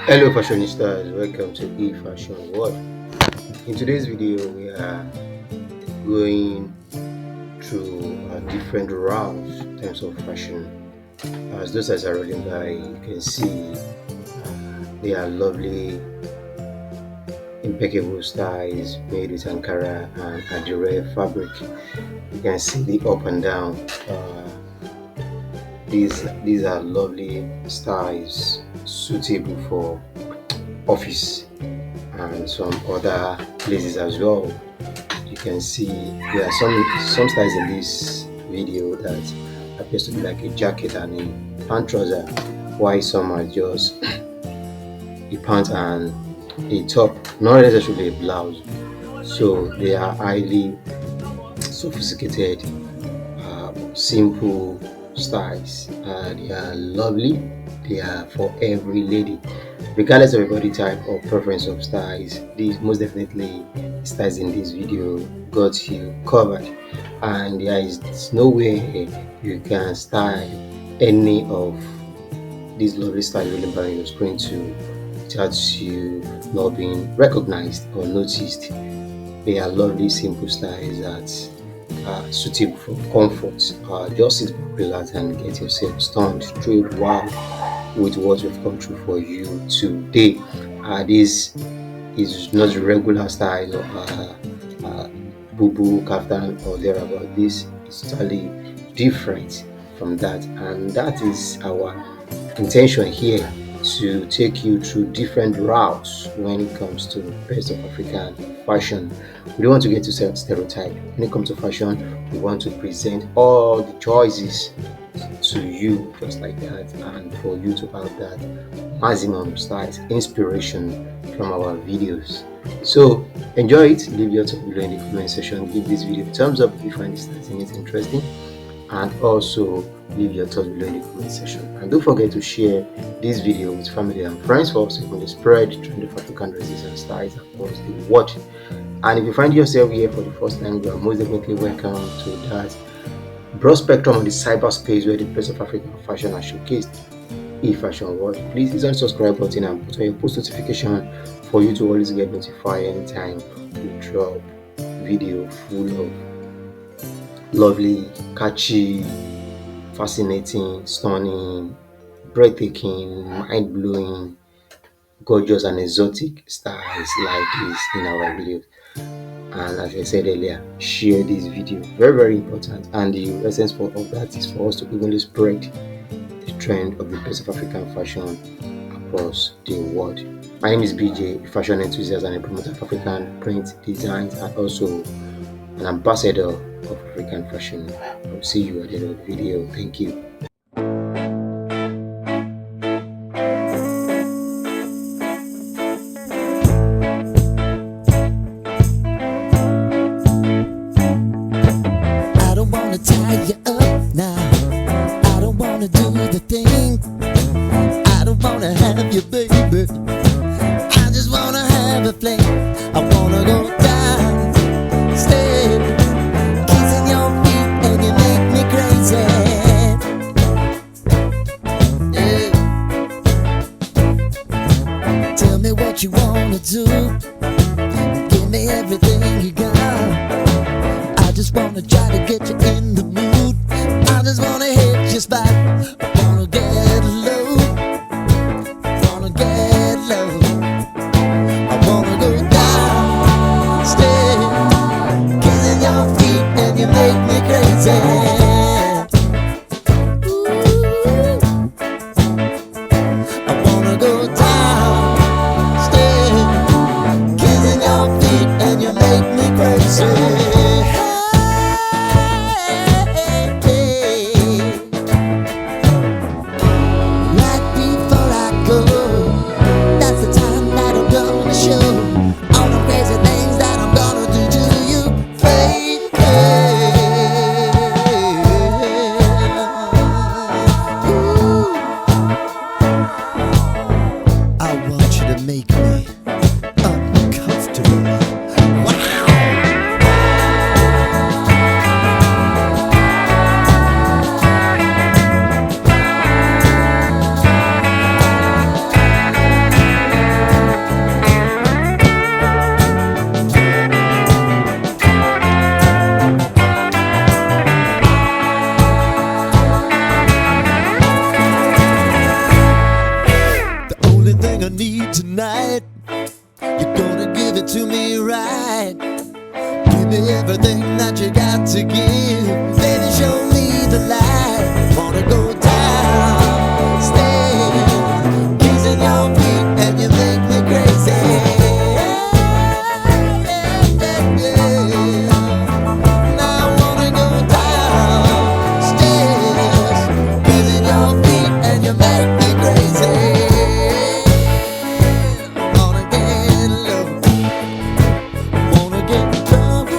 Hello fashionistas, welcome to Fashion World. In today's video, we are going through different rounds in terms of fashion. As those eyes are rolling by, you can see they are lovely, impeccable styles made with Ankara and Adire fabric. You can see the up and down. These are lovely styles suitable for office and some other places as well. You can see there are some styles in this video that appears to be like a jacket and a pant trouser, while some are just a pant and a top, not necessarily a blouse. So they are highly sophisticated, simple styles. They are lovely. They are for every lady, regardless of your body type or preference of styles. These most definitely styles in this video got you covered, and there is no way you can style any of these lovely styles rolling by your screen without you not being recognized or noticed. They are lovely, simple styles that are suitable for comfort. Just sit back, relax, and get yourself stunned straight wow with what we've come through for you today. This is not the regular style of boo kaftan or thereabout. This is totally different from that, and that is our intention here, to take you through different routes when it comes to best of African fashion. We don't want to get to stereotype. When it comes to fashion, we want to present all the choices to you just like that, and for you to have that maximum styles inspiration from our videos. So enjoy it. Leave your thoughts below in the comment section. Give this video a thumbs up if you find this interesting, and also leave your thoughts below in the comment section. And don't forget to share this video with family and friends for us to spread the trend of African dresses and styles across the world. And if you find yourself here for the first time, you are most definitely welcome to that broad spectrum on the cyberspace where the best of African fashion are showcased. Fashion World. Please hit on the subscribe button and put on your post notification for you to always get notified anytime we drop video full of lovely, catchy, fascinating, stunning, breathtaking, mind-blowing, gorgeous and exotic styles like this in our videos. And as I said earlier, share this video, very important, and the essence of that is for us to evenly spread the trend of the best of African fashion across the world. My name is BJ, a fashion enthusiast and a promoter of African print designs, and also an ambassador of African fashion. I'll see you at the end of the video. Thank you. I don't wanna tie you up now. I don't wanna do the thing. I don't wanna have you, baby. I just wanna have a fling. I wanna go down, stay, kissing your feet, and you make me crazy. Yeah. Tell me what you wanna do. Give me everything you got. I just wanna try to get you in the mood. I just wanna hit your spot. I wanna get low. Wanna get low. I wanna go down, stay, kissing your feet, and you make me crazy. Ooh. I wanna go down, stay, kissing your feet, and you make me crazy. tonight. You're gonna give it to me right. Give me everything that you got to give. Baby, show me the light. Wanna go down, stay, kissing your feet, and you make me crazy. Yeah, yeah, yeah. Now I wanna go downstairs, kissing your feet, and you make me crazy. Wanna get low, wanna get trouble.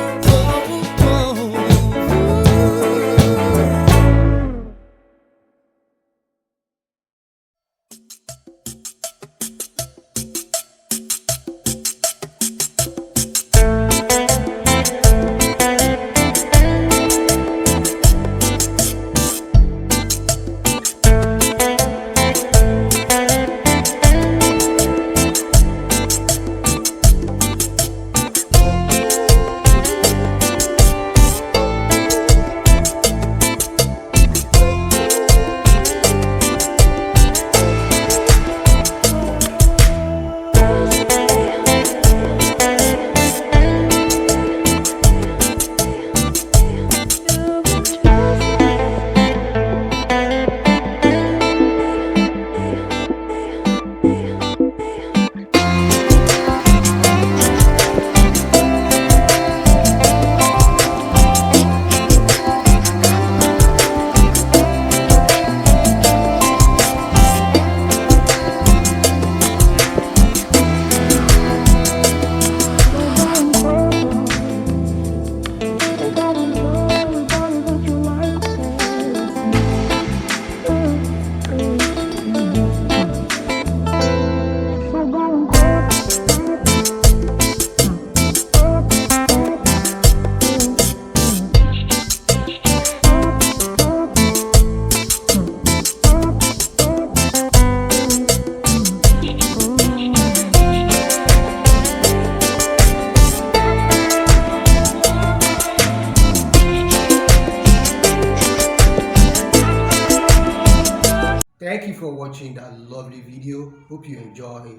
Thank you for watching that lovely video. Hope you enjoy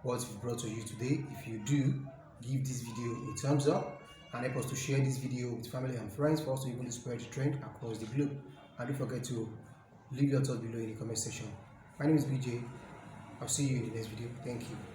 what we brought to you today. If you do, give this video a thumbs up and help us to share this video with family and friends for us to even spread the trend across the globe. And don't forget to leave your thoughts below in the comment section. My name is BJ. I'll see you in the next video. Thank you.